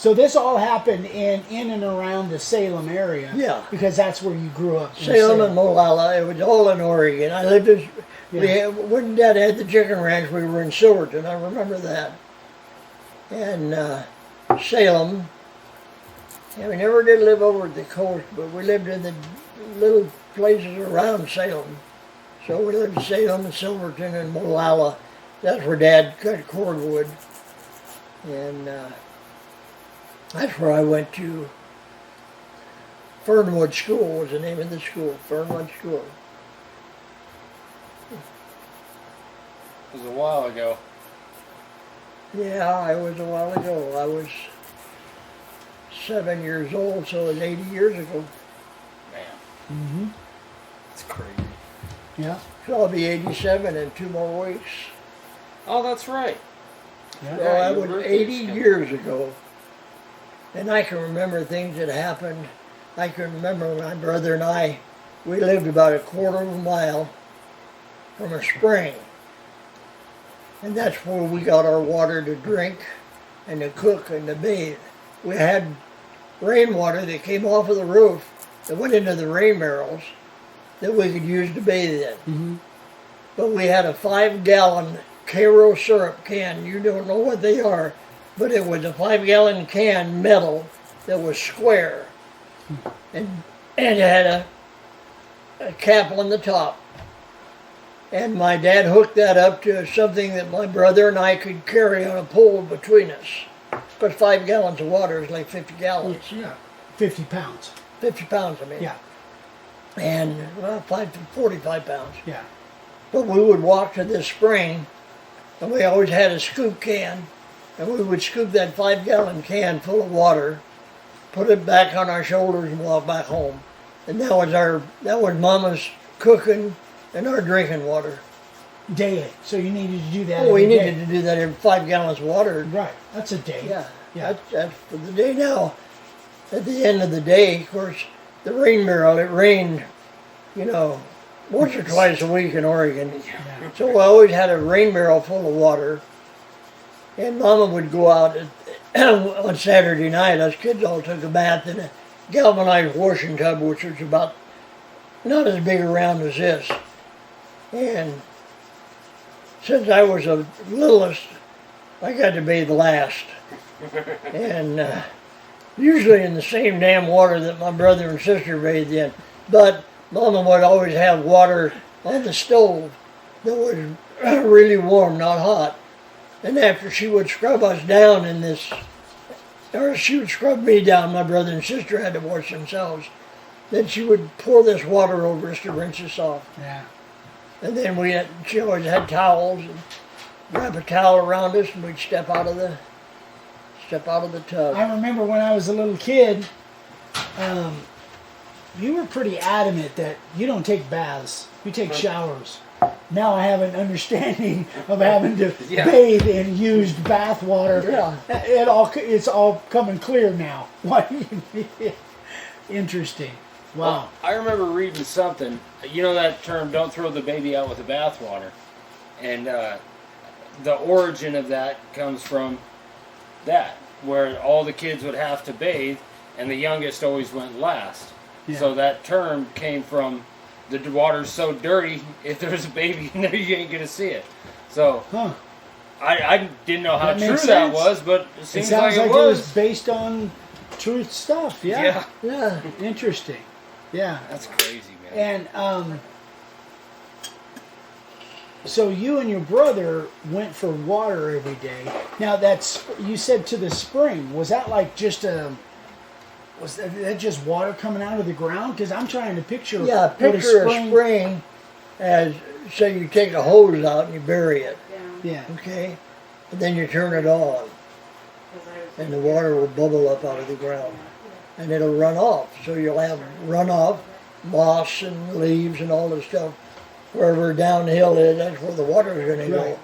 So this all happened in and around the Salem area. Yeah. Because that's where you grew up. Salem and Molalla, it was all in Oregon. I lived in, when Dad had the chicken ranch, we were in Silverton, I remember that. And Salem, and we never did live over at the coast, but we lived in the little places around Salem. So we lived in Salem and Silverton and Molalla. That's where Dad cut cordwood. And that's where I went to. Fernwood School was the name of the school, Fernwood School. It was a while ago. Yeah, it was a while ago. I was 7 years old, so it was 80 years ago. Man, Mm-hmm. it's crazy. Yeah. So I'll be 87 in 2 more weeks. Oh, that's right. Yeah. So Yeah, that your was birthday's 80 coming. years ago. And I can remember things that happened. I can remember my brother and I, we lived about a quarter of a mile from a spring. And that's where we got our water to drink and to cook and to bathe. We had rainwater that came off of the roof that went into the rain barrels that we could use to bathe in. Mm-hmm. But we had a 5-gallon Cairo syrup can. You don't know what they are, but it was a 5-gallon can, metal, that was square. And it had a cap on the top. And my dad hooked that up to something that my brother and I could carry on a pole between us. Because 5 gallons of water is like 50 gallons. Yeah. 50 pounds. 50 pounds, I mean. Yeah. And 45 pounds. Yeah. But we would walk to this spring, and we always had a scoop can, and we would scoop that 5-gallon can full of water, put it back on our shoulders, and walk back home. And that was Mama's cooking and our drinking water. Daily. So you needed to do that. Oh, we every needed day. to do that every 5 gallons of water. Right. That's a day. Yeah, Yeah. That's for the day. Now, at the end of the day, of course, the rain barrel, it rained, once or twice a week in Oregon. Yeah. So I always had a rain barrel full of water. And Mama would go out on Saturday night. Us kids all took a bath in a galvanized washing tub, which was about not as big around as this. And since I was the littlest, I got to bathe last. And usually in the same damn water that my brother and sister bathed in. But Mama would always have water on the stove that was really warm, not hot. And after she would scrub us down in this, or she would scrub me down, my brother and sister had to wash themselves. Then she would pour this water over us to rinse us off. Yeah. And then she always had towels and wrap a towel around us, and we'd step out of the tub. I remember when I was a little kid, you were pretty adamant that you don't take baths, you take showers. Now I have an understanding of having to bathe in used bath water. Yeah. It's all coming clear now. Interesting. Wow. Well, I remember reading something. You know that term, don't throw the baby out with the bathwater. And the origin of that comes from that, where all the kids would have to bathe, and the youngest always went last. Yeah. So that term came from the water's so dirty, if there's a baby in there, you ain't going to see it. So I didn't know how That true makes that sense. was, but it It seems sounds like like it it was. was based on truth stuff. Yeah. Yeah. Interesting. Yeah. That's crazy, man. And so you and your brother went for water every day. Now you said to the spring. Was that like just was that just water coming out of the ground? Because I'm trying to picture. Yeah, what picture a spring as, so you take a hose out and you bury it, Yeah. okay? And then you turn it on, and the water will bubble up out of the ground. And it'll run off. So you'll have runoff, moss and leaves and all this stuff. Wherever downhill is, that's where the water is going to Right. go.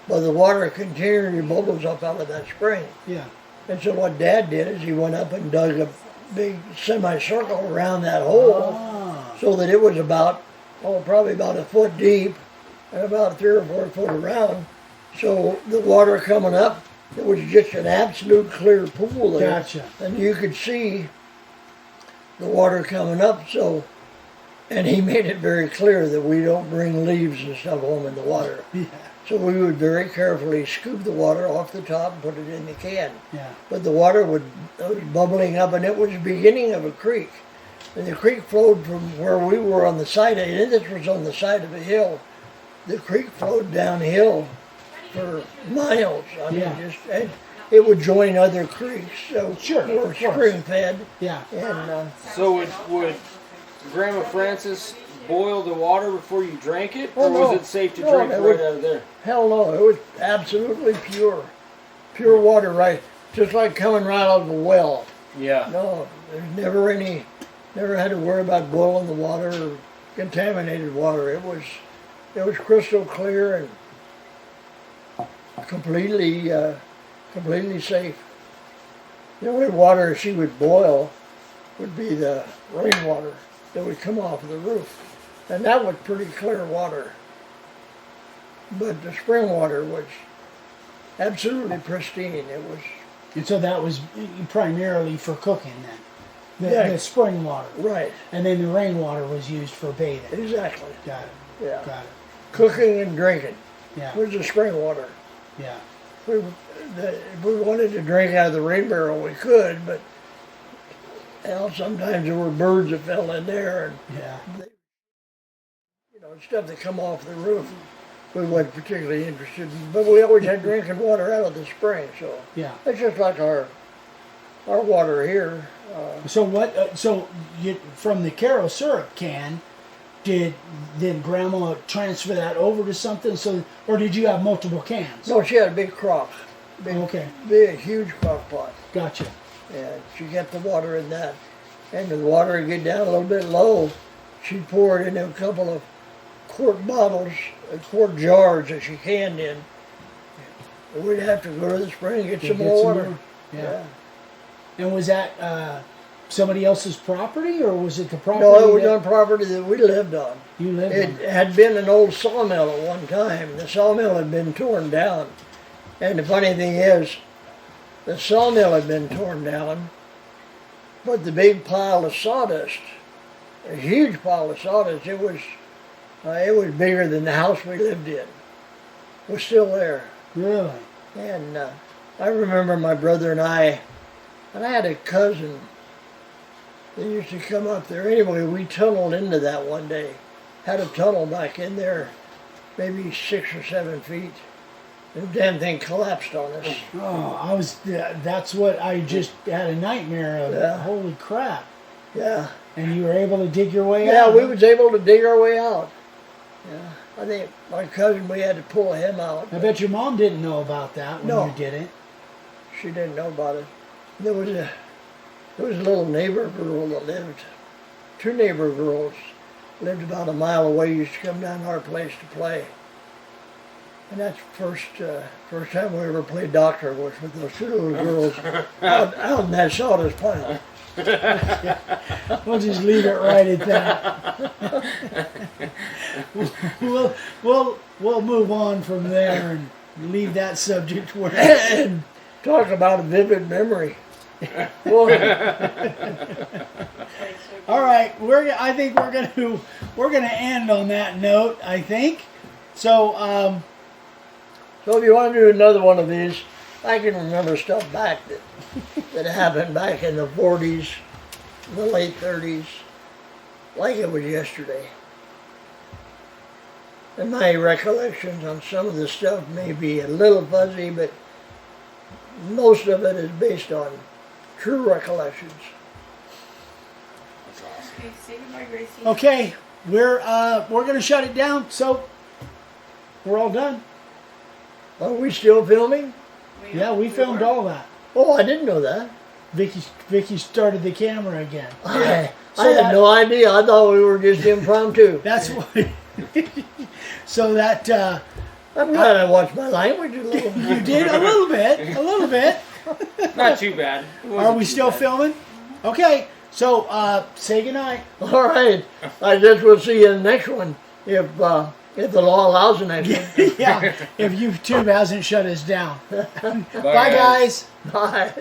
But the water continually bubbles up out of that spring. Yeah. And so what Dad did is he went up and dug a big semicircle around that hole, Ah. so that it was probably about a foot deep and about 3 or 4 foot around. So the water coming up It was just an absolute clear pool there. Gotcha. And you could see the water coming up, and he made it very clear that we don't bring leaves and stuff home in the water. Yeah. So we would very carefully scoop the water off the top and put it in the can. Yeah. But the water was bubbling up, and it was the beginning of a creek. And the creek flowed from where we were on the side of it. This was on the side of a hill. The creek flowed downhill for miles. I mean, and it would join other creeks. So Sure, we were of course. spring fed. Yeah. And So would Grandma Frances boil the water before you drank it, or Oh, no. was it safe to No, drink it right was- out of there? hell no, it was absolutely pure water, right? Just like coming right out of a well. Yeah. No, there's never had to worry about boiling the water or contaminated water. It was crystal clear and completely safe. The only water she would boil would be the rainwater that would come off of the roof. And that was pretty clear water. But the spring water was absolutely pristine. It was, And so that was primarily for cooking then. Yeah. The spring water. right, And then the rainwater was used for bathing. exactly. Got it. Yeah. Got it. Cooking and drinking Yeah. was the spring water. Yeah. If we wanted to drink out of the rain barrel, we could, but sometimes there were birds that fell in there and Yeah. stuff that come off the roof. We weren't particularly interested in, but we always had drinking water out of the spring, so Yeah. it's just like our water here. So what? So you, from the Caro syrup can, did Grandma transfer that over to something? So, or did you have multiple cans? No, she had a big crock, Okay. big, huge crock pot, Gotcha. and she kept the water in that. And the water would get down a little bit low, she'd pour it into a couple of quart bottles, quart jars that she canned in. And we'd have to go to the spring and get some more water. Yeah. And was that somebody else's property, or was it the property? No, it was that on property that we lived on. you lived It on? had been an old sawmill at one time. The sawmill had been torn down. And the funny thing is, the sawmill had been torn down, but the big pile of sawdust, a huge pile of sawdust, it was bigger than the house we lived in, was still there. Really? And I remember my brother and I had a cousin that used to come up there. Anyway, we tunneled into that one day. Had a tunnel back in there, maybe 6 or 7 feet. The damn thing collapsed on us. Oh, that's what I just had a nightmare of. Yeah. Holy crap. Yeah. And you were able to dig your way Yeah, out? we was able to dig our way out. Yeah. I think my cousin, we had to pull him out. I bet your mom didn't know about that when No. you did it. She didn't know about it. There was a little neighbor girl that lived, 2 neighbor girls lived about a mile away, used to come down to our place to play. And that's the first time we ever played doctor was with those 2 little girls out in that sawdust pile. We'll just leave it right at that. we'll move on from there and leave that subject where And talk about a vivid memory. All right, I think we're gonna end on that note. I think so. So if you want to do another one of these, I can remember stuff back that happened back in the 40s, the late 30s, like it was yesterday. And my recollections on some of the stuff may be a little fuzzy, but most of it is based on true recollections. That's awesome. Okay, say goodbye, Gracie. Okay, we're gonna shut it down. So we're all done. Are we still filming? Yeah, we filmed all that. Oh, I didn't know that. Vicky started the camera again. I So had no idea. I thought we were just impromptu. That's why. So that I'm glad I watched my language a little. you did a little bit. Not too bad. It Are wasn't we too still bad. filming? Okay, so say goodnight. All right. I guess we'll see you in the next one. If If the law allows the next one. Yeah, if YouTube hasn't shut us down. Bye, Bye, guys. Bye.